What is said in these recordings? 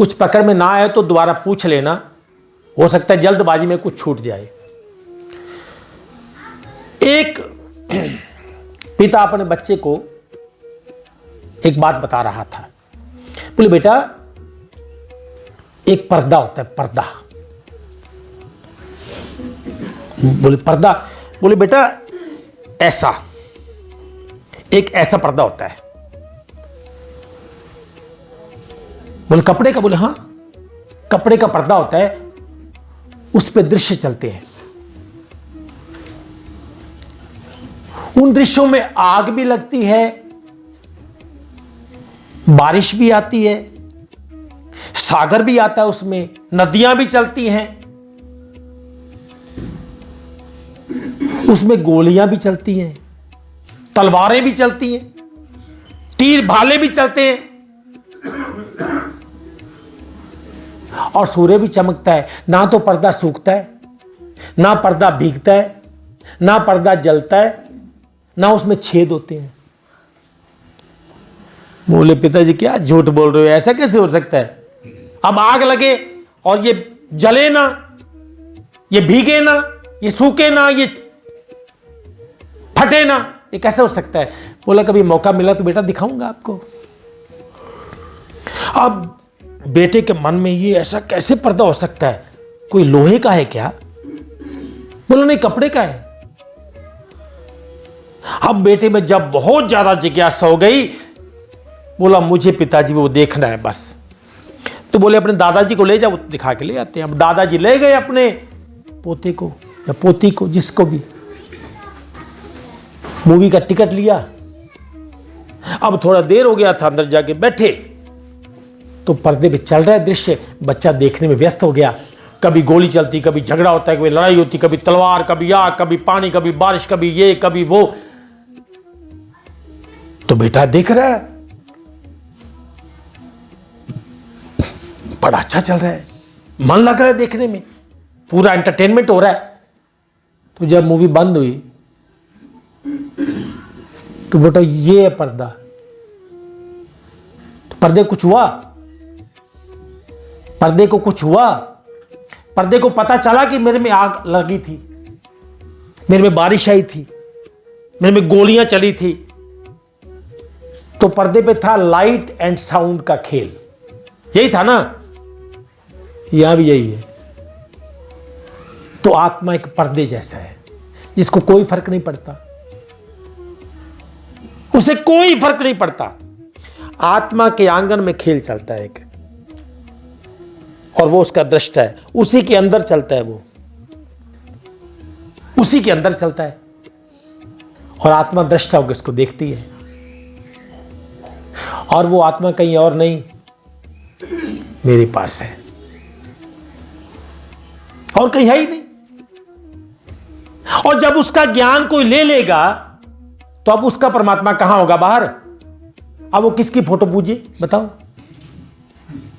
कुछ पकड़ में ना आए तो दोबारा पूछ लेना, हो सकता है जल्दबाजी में कुछ छूट जाए। एक पिता अपने बच्चे को एक बात बता रहा था। बोले बेटा, एक पर्दा होता है, पर्दा। बोले पर्दा? बोले बेटा ऐसा, एक ऐसा पर्दा होता है। बोले कपड़े का? बोले हां, कपड़े का पर्दा होता है, उस पे दृश्य चलते हैं। उन दृश्यों में आग भी लगती है, बारिश भी आती है, सागर भी आता है, उसमें नदियां भी चलती हैं, उसमें गोलियां भी चलती हैं, तलवारें भी चलती हैं, तीर भाले भी चलते हैं, और सूर्य भी चमकता है। ना तो पर्दा सूखता है, ना पर्दा भीगता है, ना पर्दा जलता है, ना उसमें छेद होते हैं। बोले पिताजी क्या झूठ बोल रहे हो, ऐसा कैसे हो सकता है? अब आग लगे और ये जले ना, ये भीगे ना, ये सूखे ना, ये फटे ना, ये कैसे हो सकता है? बोला कभी मौका मिला तो बेटा दिखाऊंगा आपको। अब बेटे के मन में ये ऐसा कैसे पर्दा हो सकता है, कोई लोहे का है क्या? बोला नहीं, कपड़े का है। अब बेटे में जब बहुत ज्यादा जिज्ञासा हो गई, बोला मुझे पिताजी वो देखना है बस। तो बोले अपने दादाजी को ले जाओ, दिखा के ले आते हैं। अब दादाजी ले गए अपने पोते को या पोती को, जिसको भी, मूवी का टिकट लिया। अब थोड़ा देर हो गया था, अंदर जाके बैठे तो पर्दे पे चल रहा है दृश्य, बच्चा देखने में व्यस्त हो गया। कभी गोली चलती, कभी झगड़ा होता है, कभी लड़ाई होती, कभी तलवार, कभी आग, कभी पानी, कभी बारिश, कभी ये कभी वो। तो बेटा देख रहा है, बड़ा अच्छा चल रहा है, मन लग रहा है देखने में, पूरा एंटरटेनमेंट हो रहा है। तो जब मूवी बंद हुई तो बेटा ये है पर्दा। तो पर्दे कुछ हुआ? पर्दे को कुछ हुआ? पर्दे को पता चला कि मेरे में आग लगी थी, मेरे में बारिश आई थी, मेरे में गोलियां चली थी। तो पर्दे पे था लाइट एंड साउंड का खेल, यही था ना? यहां भी यही है। तो आत्मा एक पर्दे जैसा है, जिसको कोई फर्क नहीं पड़ता, उसे कोई फर्क नहीं पड़ता। आत्मा के आंगन में खेल चलता है एक, और वो उसका दृष्टा है, उसी के अंदर चलता है, वो उसी के अंदर चलता है। और आत्मा दृष्टा होकर इसको देखती है, और वो आत्मा कहीं और नहीं, मेरे पास है, और कहीं है ही नहीं। और जब उसका ज्ञान कोई ले लेगा तो अब उसका परमात्मा कहां होगा? बाहर। अब वो किसकी फोटो पूजे? बताओ,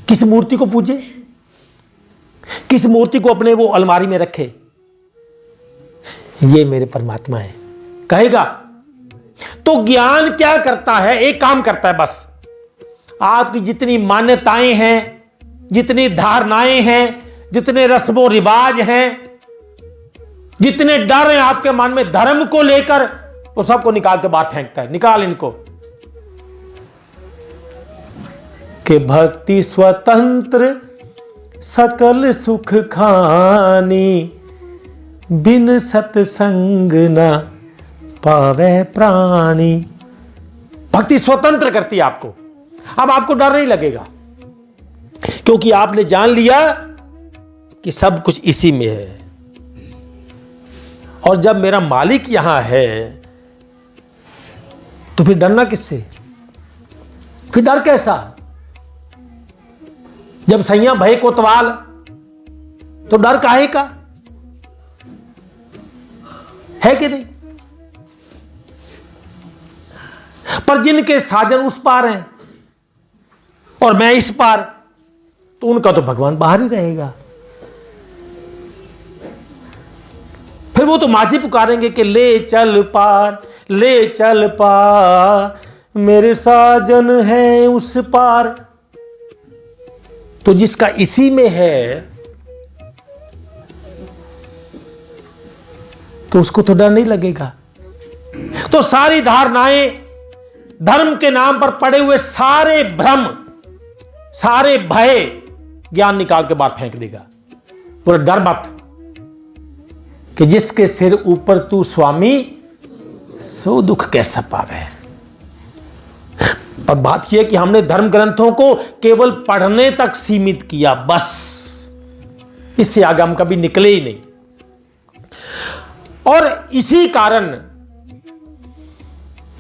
किस मूर्ति को पूजे? किस मूर्ति को अपने वो अलमारी में रखे? ये मेरे परमात्मा है कहेगा। तो ज्ञान क्या करता है? एक काम करता है बस। आपकी जितनी मान्यताएं हैं, जितनी धारणाएं हैं, जितने रस्मों रिवाज हैं, जितने डर हैं आपके मन में धर्म को लेकर, वो सबको निकाल के बाहर फेंकता है। निकाल इनको। कि भक्ति स्वतंत्र सकल सुख खानी, बिन सत्संग न पावे प्राणी। भक्ति स्वतंत्र करती है आपको। अब आपको डर नहीं लगेगा, क्योंकि आपने जान लिया कि सब कुछ इसी में है। और जब मेरा मालिक यहां है तो फिर डरना किससे? फिर डर कैसा? जब सैया भय कोतवाल, तो डर काहे का? है कि नहीं? पर जिनके साजन उस पार हैं और मैं इस पार, तो उनका तो भगवान बाहर ही रहेगा। फिर वो तो माझी पुकारेंगे कि ले चल पार, ले चल पार, मेरे साजन है उस पार। तो जिसका इसी में है तो उसको तो डर नहीं लगेगा। तो सारी धारणाएं, धर्म के नाम पर पड़े हुए सारे भ्रम, सारे भय ज्ञान निकाल के बाहर फेंक देगा। बोले डर मत कि जिसके सिर ऊपर तू स्वामी सो दुख कैसा पावे। पर बात यह कि हमने धर्म ग्रंथों को केवल पढ़ने तक सीमित किया, बस, इससे आगे हम कभी निकले ही नहीं। और इसी कारण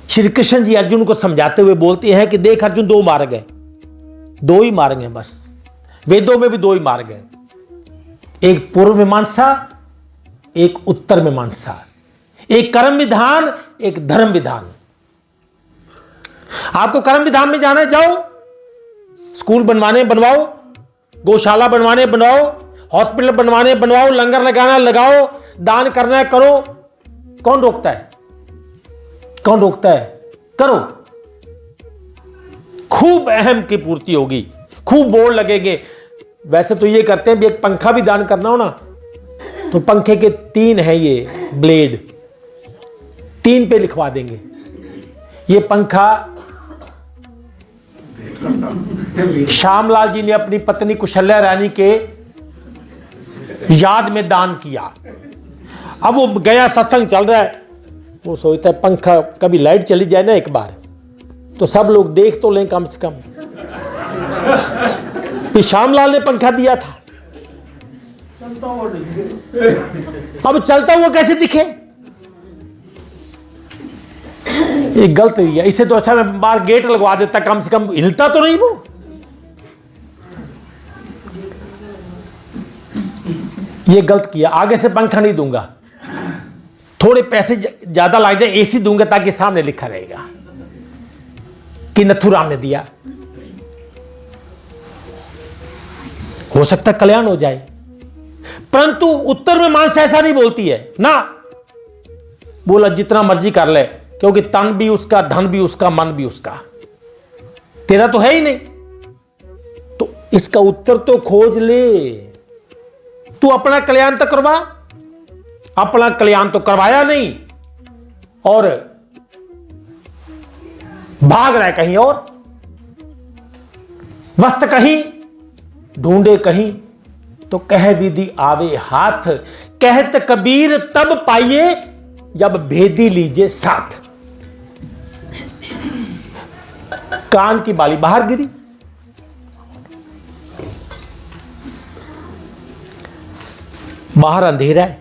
श्री कृष्ण जी अर्जुन को समझाते हुए बोलते हैं कि देख अर्जुन, दो मार्ग हैं, दो ही मार्ग हैं बस। वेदों में भी दो ही मार्ग हैं, एक पूर्व मीमांसा, एक उत्तर मीमांसा, एक कर्म विधान, एक धर्म विधान। आपको कर्म विधान में जाना है, जाओ, स्कूल बनवाने बनवाओ, गौशाला बनवाने बनवाओ, हॉस्पिटल बनवाने बनवाओ, लंगर लगाना लगाओ, दान करना है करो। कौन रोकता है? कौन रोकता है? करो। खूब अहम की पूर्ति होगी, खूब बोर्ड लगेंगे। वैसे तो ये करते हैं भी, एक पंखा भी दान करना हो ना तो पंखे के 3 हैं ये ब्लेड, 3 पे लिखवा देंगे ये पंखा श्यामलाल जी ने अपनी पत्नी कुशल्या रानी के याद में दान किया। अब वो गया, सत्संग चल रहा है, वो सोचता है पंखा, कभी लाइट चली जाए ना एक बार तो सब लोग देख तो लें कम से कम कि श्यामलाल ने पंखा दिया था। अब चलता हुआ कैसे दिखे? ये गलत है। इससे तो अच्छा मैं बाहर गेट लगवा देता, कम से कम हिलता तो नहीं वो। ये गलत किया। आगे से पंखा नहीं दूंगा, थोड़े पैसे ज्यादा लग जाए, एसी दूंगा ताकि सामने लिखा रहेगा कि नथुराम ने दिया। हो सकता है कल्याण हो जाए। परंतु उत्तर में मानस ऐसा नहीं बोलती है ना, बोला जितना मर्जी कर ले, क्योंकि तन भी उसका, धन भी उसका, मन भी उसका, तेरा तो है ही नहीं। तो इसका उत्तर तो खोज ले। तू अपना कल्याण तो करवा। अपना कल्याण तो करवाया नहीं और भाग रहा है कहीं और, वस्त कहीं, ढूंढे कहीं, तो कह विधि आवे हाथ, कहत कबीर तब पाइए जब भेदी लीजिए साथ। कान की बाली बाहर गिरी, बाहर अंधेरा है,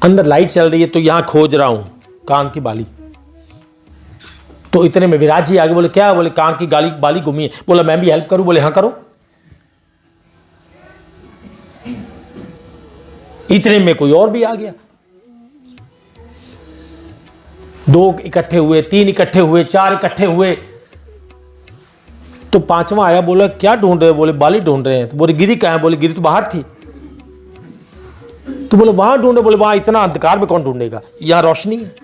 अंदर लाइट चल रही है, तो यहां खोज रहा हूं कान की बाली। तो इतने में विराज जी आगे, बोले क्या? बोले कान की बाली गुमी है। बोला मैं भी हेल्प करूं? बोले हाँ करो। इतने में कोई और भी आ गया। 2 इकट्ठे हुए, 3 इकट्ठे हुए, 4 इकट्ठे हुए, तो 5वां आया। बोला क्या ढूंढ रहे हो? बोले बाली ढूंढ रहे हैं। तो बोले गिरी कहां है? बोले गिरी तो बाहर थी। तो बोले वहां ढूंढे। बोले वहां इतना अंधकार में कौन ढूंढेगा, यहां रोशनी है।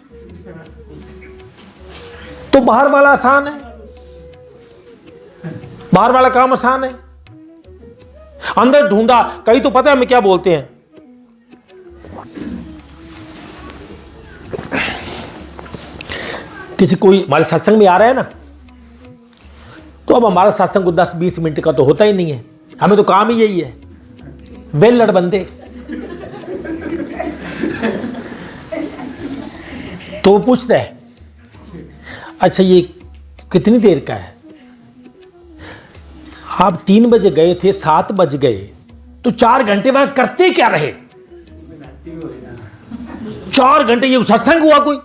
तो बाहर वाला आसान है, बाहर वाला काम आसान है। अंदर ढूंढा। कहीं तो पता है हमें क्या बोलते हैं, किसी कोई हमारे सत्संग में आ रहा है ना, तो अब हमारा सत्संग को 10-20 मिनट का तो होता ही नहीं है। हमें तो काम ही यही है, वेल्लड़ बंदे। तो वो पूछता है अच्छा ये कितनी देर का है? आप 3 बजे गए थे, 7 बज गए, तो 4 घंटे वहां करते क्या रहे? 4 घंटे ये सत्संग हुआ? कोई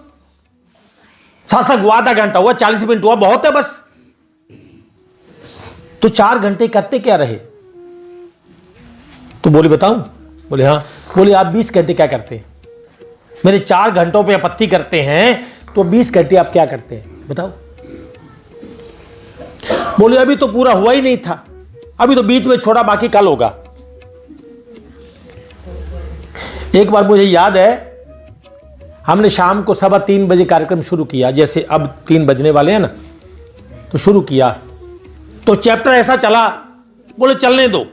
सत्संग हुआ आधा घंटा हुआ, 40 मिनट हुआ, बहुत है बस। तो 4 घंटे करते क्या रहे? तो बोले बताऊं? बोले हाँ। बोले आप 20 घंटे क्या करते हैं? मेरे 4 घंटों पे आपत्ति करते हैं, तो 20 घंटे आप क्या करते हैं बताओ? बोले अभी तो पूरा हुआ ही नहीं था, अभी तो बीच में छोड़ा, बाकी कल होगा। एक बार मुझे याद है, हमने शाम को 3:15 बजे कार्यक्रम शुरू किया, जैसे अब 3 बजने वाले हैं ना, तो शुरू किया। तो चैप्टर ऐसा चला बोले चलने दो।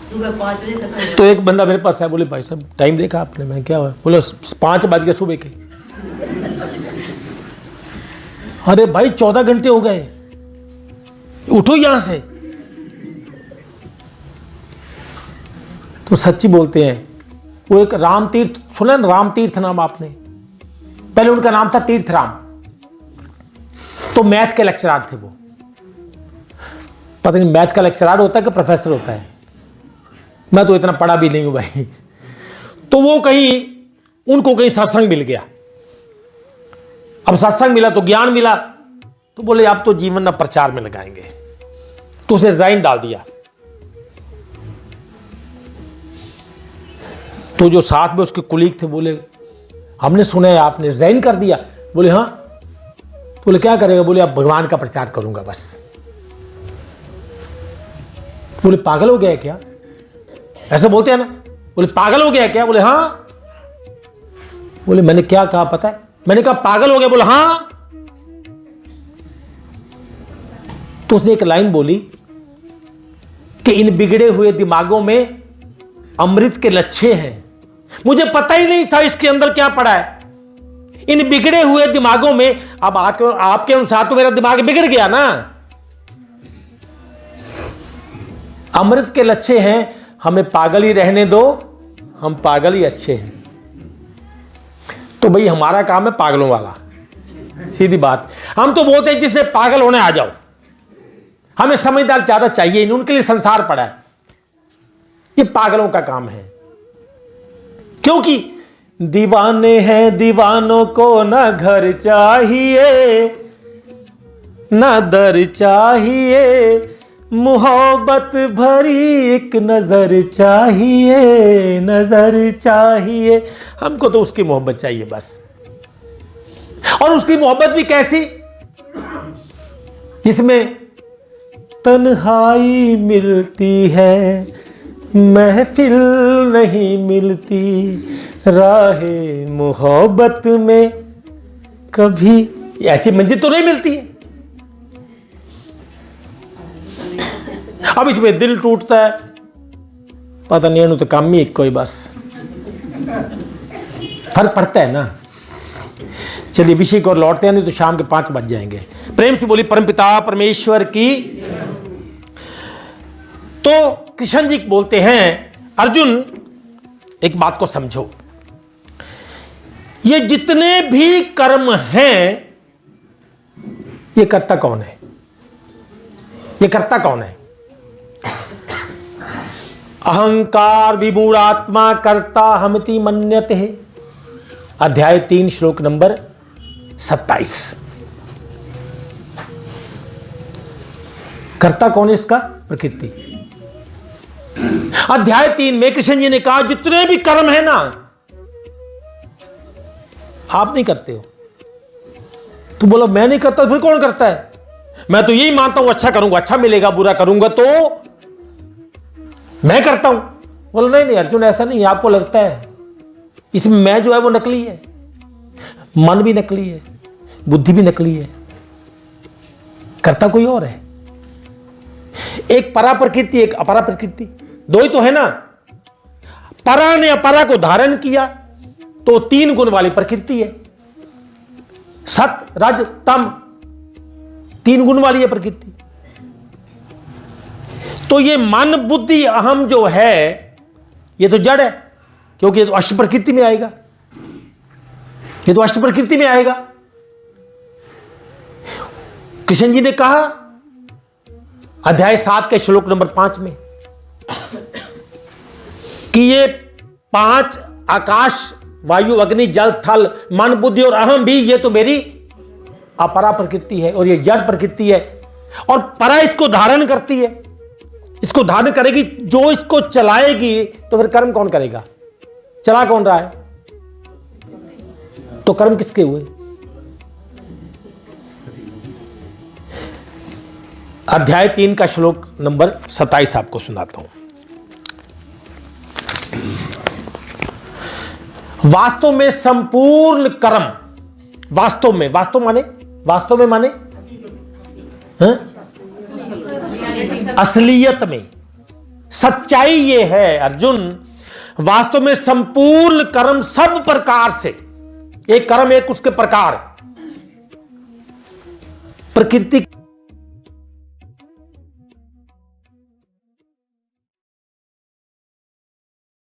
सुबह 5 बजे तक। तो एक बंदा मेरे पास आया, बोले भाई साहब टाइम देखा आपने? मैं क्या हुआ? बोले 5 बज गए सुबह के। अरे भाई 14 घंटे हो गए, उठो यहां से। तो सच्ची बोलते हैं, वो एक राम तीर्थ सुना ना, राम तीर्थ नाम आपने? पहले उनका नाम था तीर्थ राम। तो मैथ के लेक्चरार थे वो। पता नहीं मैथ का लेक्चरार होता है कि प्रोफेसर होता है, मैं तो इतना पढ़ा भी नहीं हूं भाई। तो वो कहीं उनको कहीं सत्संग मिल गया। अब सत्संग मिला तो ज्ञान मिला, तो बोले आप तो जीवन ना प्रचार में लगाएंगे। तो उसे रिजाइन डाल दिया। तो जो साथ में उसके कुलीग थे बोले हमने सुना है आपने रिजाइन कर दिया। बोले हाँ। बोले क्या करेगा? बोले अब भगवान का प्रचार करूंगा बस। बोले पागल हो गया क्या? ऐसा बोलते हैं ना। बोले पागल हो गया क्या? बोले हाँ। बोले मैंने क्या कहा पता है? मैंने कहा पागल हो गया। बोले हाँ। तो उसने एक लाइन बोली कि इन बिगड़े हुए दिमागों में अमृत के लच्छे हैं। मुझे पता ही नहीं था इसके अंदर क्या पड़ा है। इन बिगड़े हुए दिमागों में, अब आपके अनुसार तो मेरा दिमाग बिगड़ गया ना। अमृत के लच्छे हैं, हमें पागल ही रहने दो, हम पागल ही अच्छे हैं। तो भाई हमारा काम है पागलों वाला, सीधी बात। हम तो बोलते हैं जिससे पागल होने आ जाओ, हमें समझदार ज्यादा चाहिए नहीं, उनके लिए संसार पड़ा है। ये पागलों का काम है, क्योंकि दीवाने हैं, दीवानों को ना घर चाहिए ना दर चाहिए, मोहब्बत भरी एक नजर चाहिए, नजर चाहिए। हमको तो उसकी मोहब्बत चाहिए बस। और उसकी मोहब्बत भी कैसी? इसमें तन्हाई मिलती है, महफिल नहीं मिलती, राहे मोहब्बत में कभी ऐसी मंजिल तो नहीं मिलती है। अब इसमें दिल टूटता है, पता नहीं तो काम ही कोई बस फर्क पड़ता है ना। चलिए विषय को लौटते हैं, नहीं तो शाम के 5 बज जाएंगे। प्रेम से बोली परमपिता परमेश्वर की। तो कृष्ण जी बोलते हैं अर्जुन एक बात को समझो, ये जितने भी कर्म हैं ये कर्ता कौन है? ये कर्ता कौन है? अहंकार विमूढ़ात्मा कर्ता हमति मन्यते है। अध्याय 3 श्लोक नंबर 27। कर्ता कौन है इसका? प्रकृति। अध्याय 3 में कृष्ण जी ने कहा जितने भी कर्म है ना, आप नहीं करते हो। तो बोलो मैं नहीं करता, फिर कौन करता है? मैं तो यही मानता हूं अच्छा करूंगा अच्छा मिलेगा, बुरा करूंगा तो मैं करता हूं। बोलो नहीं नहीं अर्जुन ऐसा नहीं है, आपको लगता है इसमें मैं जो है वो नकली है, मन भी नकली है, बुद्धि भी नकली है, करता कोई और है। एक परा प्रकृति एक अपरा प्रकृति, दो ही तो है ना। परा ने अपरा को धारण किया तो 3 गुण वाली प्रकृति है। सत रज तम 3 गुण वाली है प्रकृति। तो ये मन बुद्धि अहम जो है ये तो जड़ है, क्योंकि ये तो अष्ट प्रकृति में आएगा, ये तो अष्ट प्रकृति में आएगा। कृष्ण जी ने कहा अध्याय 7 के श्लोक नंबर 5 में कि ये 5 आकाश वायु अग्नि जल थल मन बुद्धि और अहम भी ये तो मेरी अपरा प्रकृति है और ये जड़ प्रकृति है। और परा इसको धारण करती है, इसको धारण करेगी, जो इसको चलाएगी। तो फिर कर्म कौन करेगा? चला कौन रहा है? तो कर्म किसके हुए? अध्याय 3 का श्लोक नंबर 27 आपको सुनाता हूं। वास्तव में संपूर्ण कर्म, वास्तव में माने असलियत में सच्चाई ये है अर्जुन, वास्तव में संपूर्ण कर्म सब प्रकार से, एक कर्म एक उसके प्रकार, प्रकृति